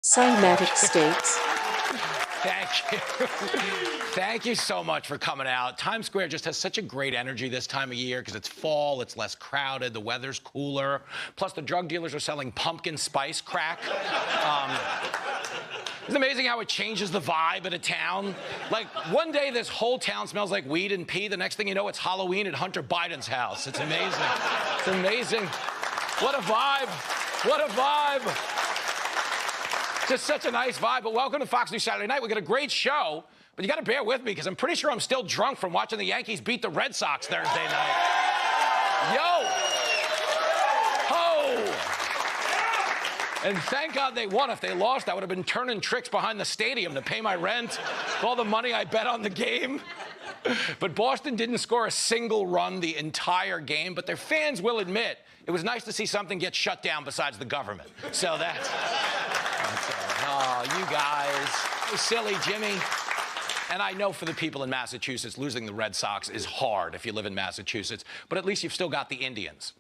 Cymatic states. Thank you. Thank you so much for coming out. Times Square just has such a great energy this time of year because it's fall, it's less crowded, the weather's cooler. Plus, the drug dealers are selling pumpkin spice crack. It's amazing how it changes the vibe of a town. Like, one day this whole town smells like weed and pee. The next thing you know, it's Halloween at Hunter Biden's house. It's amazing. It's amazing. What a vibe. What a vibe. Just such a nice vibe. But welcome to Fox News Saturday Night. We got a great show, but you got to bear with me because I'm pretty sure I'm still drunk from watching the Yankees beat the Red Sox Thursday night. Yo! Ho! And thank God they won. If they lost, I would have been turning tricks behind the stadium to pay my rent, all the money I bet on the game. But Boston didn't score a single run the entire game, but their fans will admit it was nice to see something get shut down besides the government. So that's... Oh, you guys. So silly, Jimmy. And I know for the people in Massachusetts, losing the Red Sox is hard if you live in Massachusetts, but at least you've still got the Indians.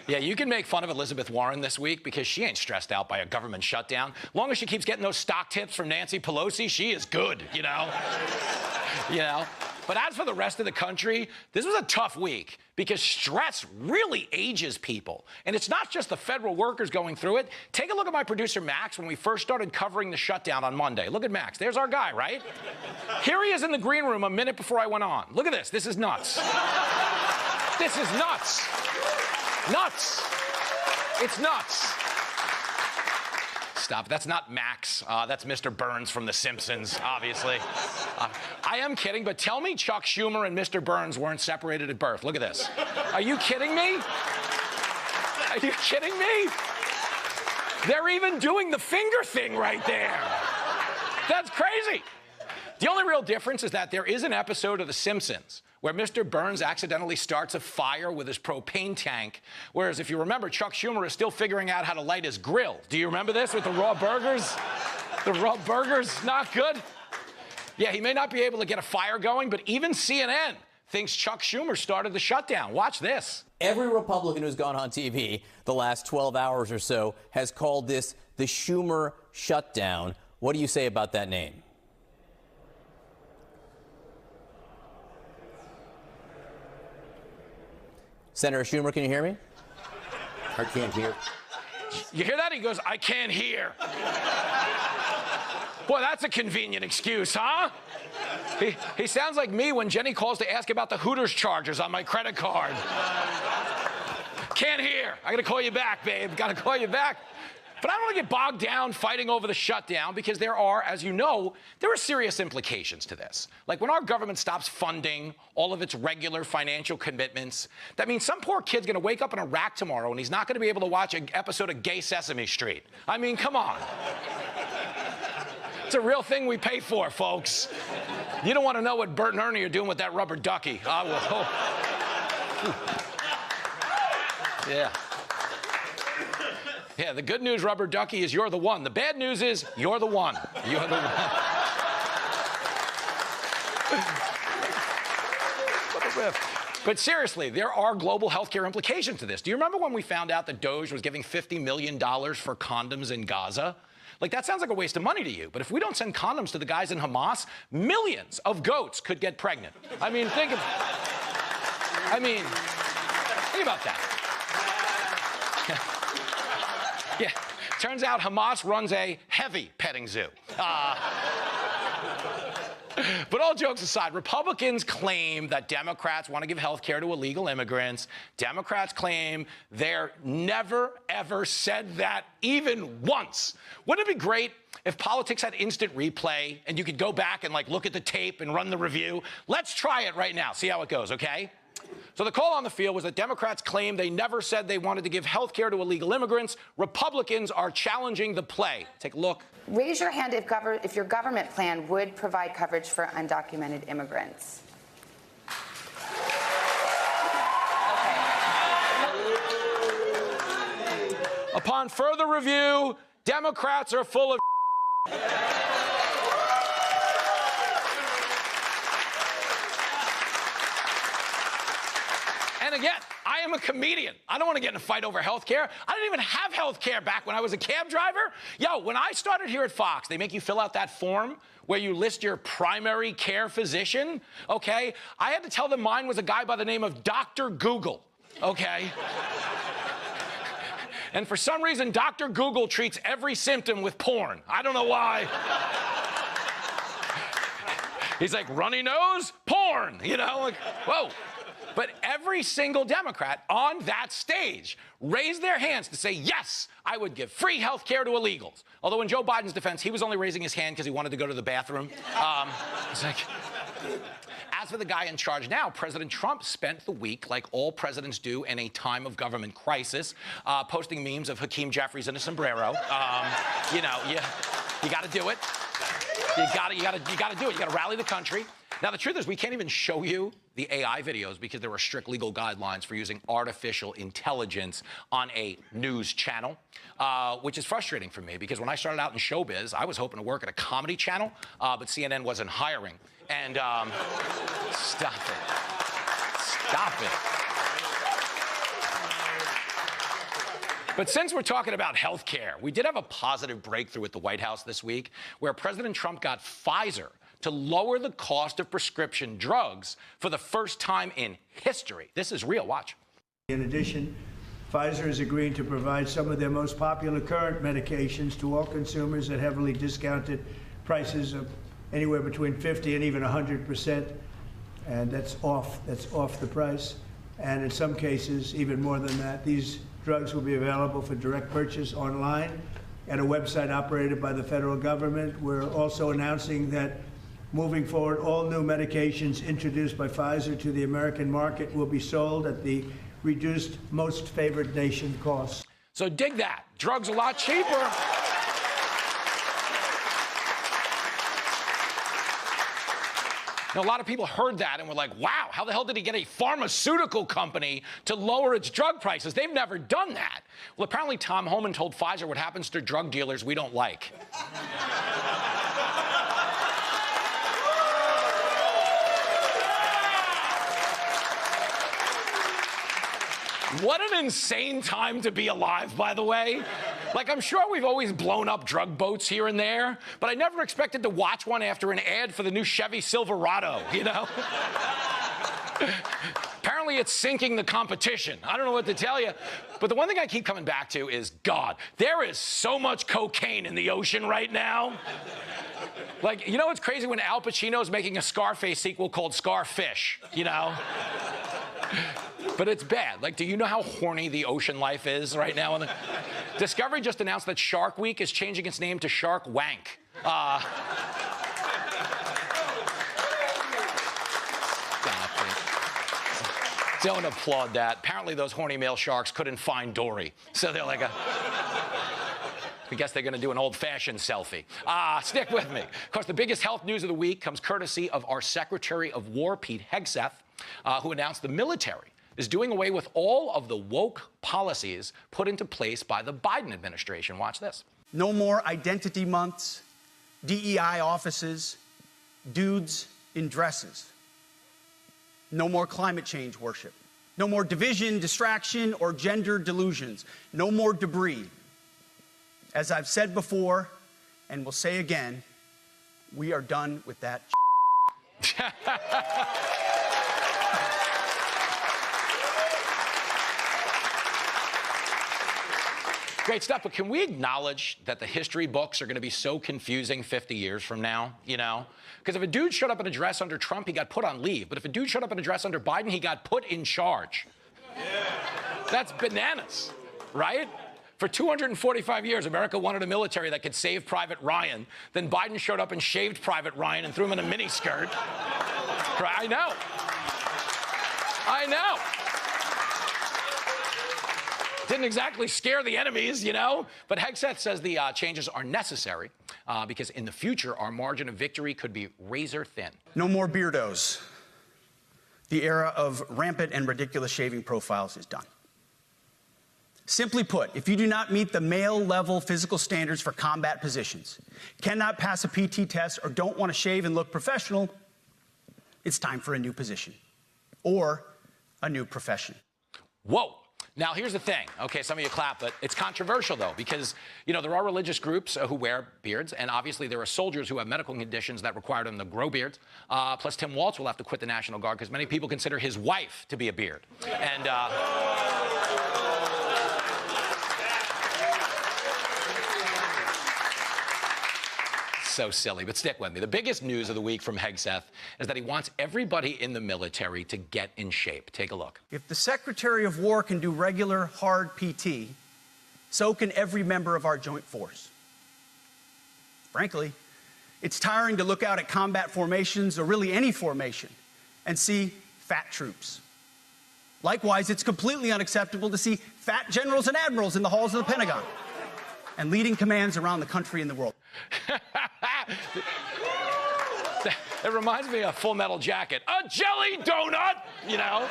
Yeah, you can make fun of Elizabeth Warren this week because she ain't stressed out by a government shutdown. Long as she keeps getting those stock tips from Nancy Pelosi, she is good, you know? You know? But as for the rest of the country, this was a tough week because stress really ages people. And it's not just the federal workers going through it. Take a look at my producer, Max, when we first started covering the shutdown on Monday. Look at Max. There's our guy, right? Here he is in the green room a minute before I went on. Look at this. This is nuts. This is nuts. Nuts. It's nuts. Stop. That's not Max. That's Mr. Burns from The Simpsons, obviously. I am kidding, but tell me Chuck Schumer and Mr. Burns weren't separated at birth. Look at this. Are you kidding me? Are you kidding me? They're even doing the finger thing right there. That's crazy. The only real difference is that there is an episode of The Simpsons where Mr. Burns accidentally starts a fire with his propane tank, whereas if you remember, Chuck Schumer is still figuring out how to light his grill. Do you remember this with the raw burgers? The raw burgers, not good? Yeah, he may not be able to get a fire going, but even CNN thinks Chuck Schumer started the shutdown. Watch this. Every Republican who's gone on TV the last 12 hours or so has called this the Schumer shutdown. What do you say about that name? Senator Schumer, can you hear me? I can't hear. You hear that? He goes, I can't hear. Boy, that's a convenient excuse, huh? He sounds like me when Jenny calls to ask about the Hooters charges on my credit card. Can't hear. I gotta call you back, babe. Gotta call you back. But I don't want to get bogged down fighting over the shutdown because there are, as you know, there are serious implications to this. Like when our government stops funding all of its regular financial commitments, that means some poor kid's going to wake up in Iraq tomorrow and he's not going to be able to watch an episode of Gay Sesame Street. I mean, come on. It's a real thing we pay for, folks. You don't want to know what Bert and Ernie are doing with that rubber ducky. I will. Oh. Yeah. Yeah, the good news, rubber ducky, is you're the one. The bad news is you're the one. You're the one. But seriously, there are global healthcare implications to this. Do you remember when we found out that Doge was giving $50 million for condoms in Gaza? Like, that sounds like a waste of money to you. But if we don't send condoms to the guys in Hamas, millions of goats could get pregnant. I mean, think about that. Yeah, turns out Hamas runs a heavy petting zoo. But all jokes aside, Republicans claim that Democrats want to give health care to illegal immigrants. Democrats claim they're never, ever said that even once. Wouldn't it be great if politics had instant replay and you could go back and, like, look at the tape and run the review? Let's try it right now. See how it goes, okay? So the call on the field was that Democrats claim they never said they wanted to give health care to illegal immigrants. Republicans are challenging the play. Take a look. Raise your hand if your government plan would provide coverage for undocumented immigrants. Upon further review, Democrats are full of And again, I am a comedian. I don't want to get in a fight over health care. I didn't even have health care back when I was a cab driver. Yo, when I started here at Fox, they make you fill out that form where you list your primary care physician, okay? I had to tell them mine was a guy by the name of Dr. Google, okay? And for some reason, Dr. Google treats every symptom with porn. I don't know why. He's like, runny nose, porn, you know, like, whoa. But every single Democrat on that stage raised their hands to say, yes, I would give free health care to illegals. Although in Joe Biden's defense, he was only raising his hand because he wanted to go to the bathroom. It's like, as for the guy in charge now, President Trump spent the week, like all presidents do in a time of government crisis, posting memes of Hakeem Jeffries in a sombrero. You know, you got to do it. You got to do it. You got to rally the country. Now, the truth is, we can't even show you the AI videos because there are strict legal guidelines for using artificial intelligence on a news channel, which is frustrating for me because when I started out in showbiz, I was hoping to work at a comedy channel, but CNN wasn't hiring. And stop it. Stop it. But since we're talking about health care, we did have a positive breakthrough at the White House this week where President Trump got Pfizer to lower the cost of prescription drugs for the first time in history. This is real. Watch. In addition, Pfizer is agreeing to provide some of their most popular current medications to all consumers at heavily discounted prices of anywhere between 50 and even 100%, and that's off the price. And in some cases, even more than that. These drugs will be available for direct purchase online at a website operated by the federal government. We're also announcing that moving forward, all new medications introduced by Pfizer to the American market will be sold at the reduced most favored nation cost. So dig that. Drugs a lot cheaper. Now, a lot of people heard that and were like, wow, how the hell did he get a pharmaceutical company to lower its drug prices? They've never done that. Well, apparently Tom Homan told Pfizer what happens to drug dealers we don't like. What an insane time to be alive, by the way. Like, I'm sure we've always blown up drug boats here and there, but I never expected to watch one after an ad for the new Chevy Silverado, you know? Apparently it's sinking the competition. I don't know what to tell you. But the one thing I keep coming back to is, God, there is so much cocaine in the ocean right now. Like, you know what's crazy? When Al Pacino's making a Scarface sequel called Scarfish, you know? But it's bad. Like, do you know how horny the ocean life is right now? Discovery just announced that Shark Week is changing its name to Shark Wank. Don't applaud that. Apparently those horny male sharks couldn't find Dory. So they're like I guess they're going to do an old-fashioned selfie. Stick with me. Of course, the biggest health news of the week comes courtesy of our Secretary of War, Pete Hegseth, who announced the military is doing away with all of the woke policies put into place by the Biden administration. Watch this. No more identity months, DEI offices, dudes in dresses. No more climate change worship. No more division, distraction, or gender delusions. No more debris. As I've said before, and will say again, we are done with that. Great stuff, but can we acknowledge that the history books are going to be so confusing 50 years from now, you know? Because if a dude showed up in a dress under Trump, he got put on leave. But if a dude showed up in a dress under Biden, he got put in charge. Yeah. That's bananas, right? For 245 years, America wanted a military that could save Private Ryan. Then Biden showed up and shaved Private Ryan and threw him in a miniskirt. I know. I know. Didn't exactly scare the enemies, you know? But Hegseth says the changes are necessary because in the future, our margin of victory could be razor thin. No more beardos. The era of rampant and ridiculous shaving profiles is done. Simply put, if you do not meet the male-level physical standards for combat positions, cannot pass a PT test, or don't want to shave and look professional, it's time for a new position or a new profession. Whoa. Now, here's the thing. Okay, some of you clap, but it's controversial, though, because, you know, there are religious groups who wear beards, and obviously there are soldiers who have medical conditions that require them to grow beards. Plus, Tim Walz will have to quit the National Guard because many people consider his wife to be a beard. And, so silly, but stick with me. The biggest news of the week from Hegseth is that he wants everybody in the military to get in shape. Take a look. If the Secretary of War can do regular, hard PT, so can every member of our joint force. Frankly, it's tiring to look out at combat formations, or really any formation, and see fat troops. Likewise, it's completely unacceptable to see fat generals and admirals in the halls of the Pentagon and leading commands around the country and the world. It reminds me of Full Metal Jacket. A jelly donut, you know?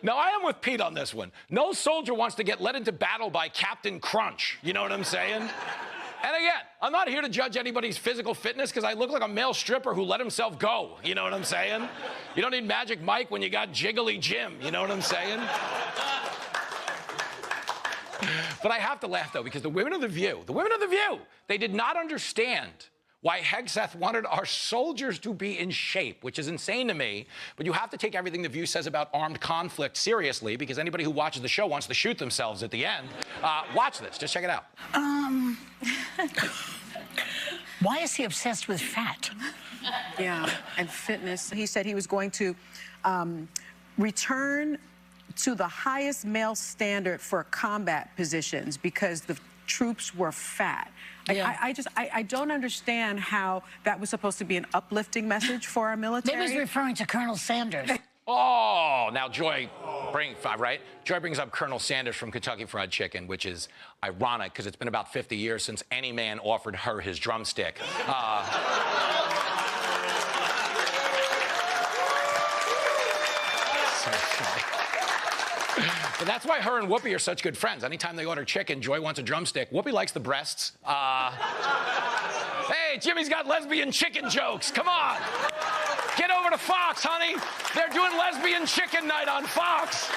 Now, I am with Pete on this one. No soldier wants to get led into battle by Captain Crunch. You know what I'm saying? And again, I'm not here to judge anybody's physical fitness because I look like a male stripper who let himself go. You know what I'm saying? You don't need Magic Mike when you got Jiggly Jim. You know what I'm saying? But I have to laugh, though, because the women of The View, they did not understand why Hegseth wanted our soldiers to be in shape, which is insane to me. But you have to take everything The View says about armed conflict seriously, because anybody who watches the show wants to shoot themselves at the end. Watch this. Just check it out. Why is he obsessed with fat? Yeah, and fitness. He said he was going to return to the highest male standard for combat positions because the troops were fat. Yeah. I don't understand how that was supposed to be an uplifting message for our military. Maybe he's referring to Colonel Sanders. Oh, now Joy brings up Colonel Sanders from Kentucky Fried Chicken, which is ironic because it's been about 50 years since any man offered her his drumstick. So funny. But that's why her and Whoopi are such good friends. Anytime they order chicken, Joy wants a drumstick. Whoopi likes the breasts. Hey, Jimmy's got lesbian chicken jokes. Come on. Get over to Fox, honey. They're doing lesbian chicken night on Fox.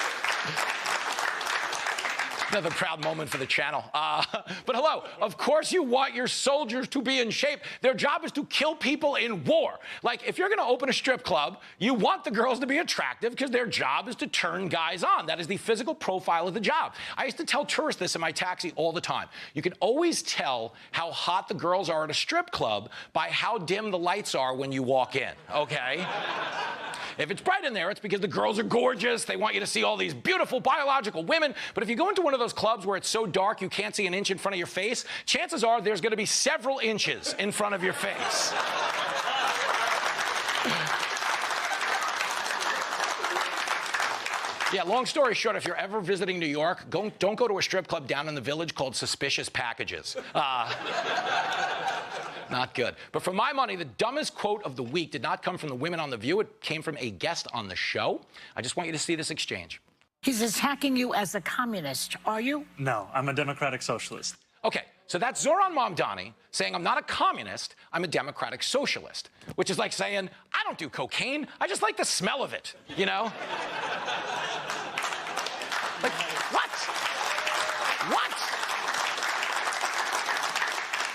Another proud moment for the channel. But hello, of course you want your soldiers to be in shape. Their job is to kill people in war. Like, if you're going to open a strip club, you want the girls to be attractive because their job is to turn guys on. That is the physical profile of the job. I used to tell tourists this in my taxi all the time. You can always tell how hot the girls are at a strip club by how dim the lights are when you walk in, okay? If it's bright in there, it's because the girls are gorgeous. They want you to see all these beautiful biological women. But if you go into one of those clubs where it's so dark you can't see an inch in front of your face, chances are there's going to be several inches in front of your face. Yeah, long story short, if you're ever visiting New York, don't go to a strip club down in the Village called Suspicious Packages. Not good. But for my money, the dumbest quote of the week did not come from the women on The View. It came from a guest on the show. I just want you to see this exchange. He's attacking you as a communist, are you? No, I'm a democratic socialist. Okay, so that's Zoran Mamdani saying I'm not a communist, I'm a democratic socialist, which is like saying, I don't do cocaine, I just like the smell of it, you know? Like, what? What?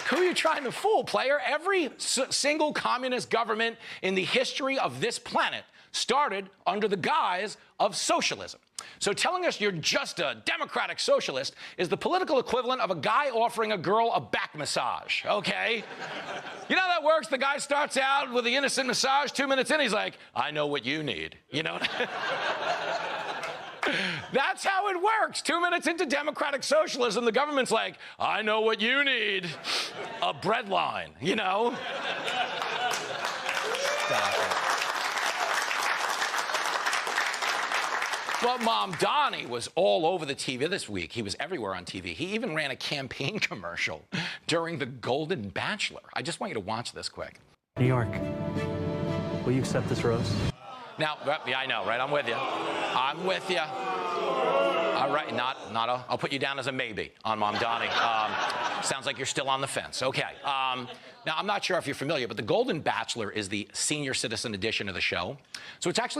Who are you trying to fool, player? Every single communist government in the history of this planet started under the guise of socialism. So telling us you're just a democratic socialist is the political equivalent of a guy offering a girl a back massage, okay? You know how that works? The guy starts out with the innocent massage, 2 minutes in, he's like, I know what you need, you know? That's how it works. 2 minutes into democratic socialism, the government's like, I know what you need. A bread line, you know? Stop it. Well, Mamdani was all over the TV this week. He was everywhere on TV. He even ran a campaign commercial during the Golden Bachelor. I just want you to watch this quick. New York, will you accept this rose? Now, yeah, I know, right? I'm with you. I'm with you. All right, I'll put you down as a maybe on Mamdani. Sounds like you're still on the fence. Okay. Now, I'm not sure if you're familiar, but the Golden Bachelor is the senior citizen edition of the show. So it's actually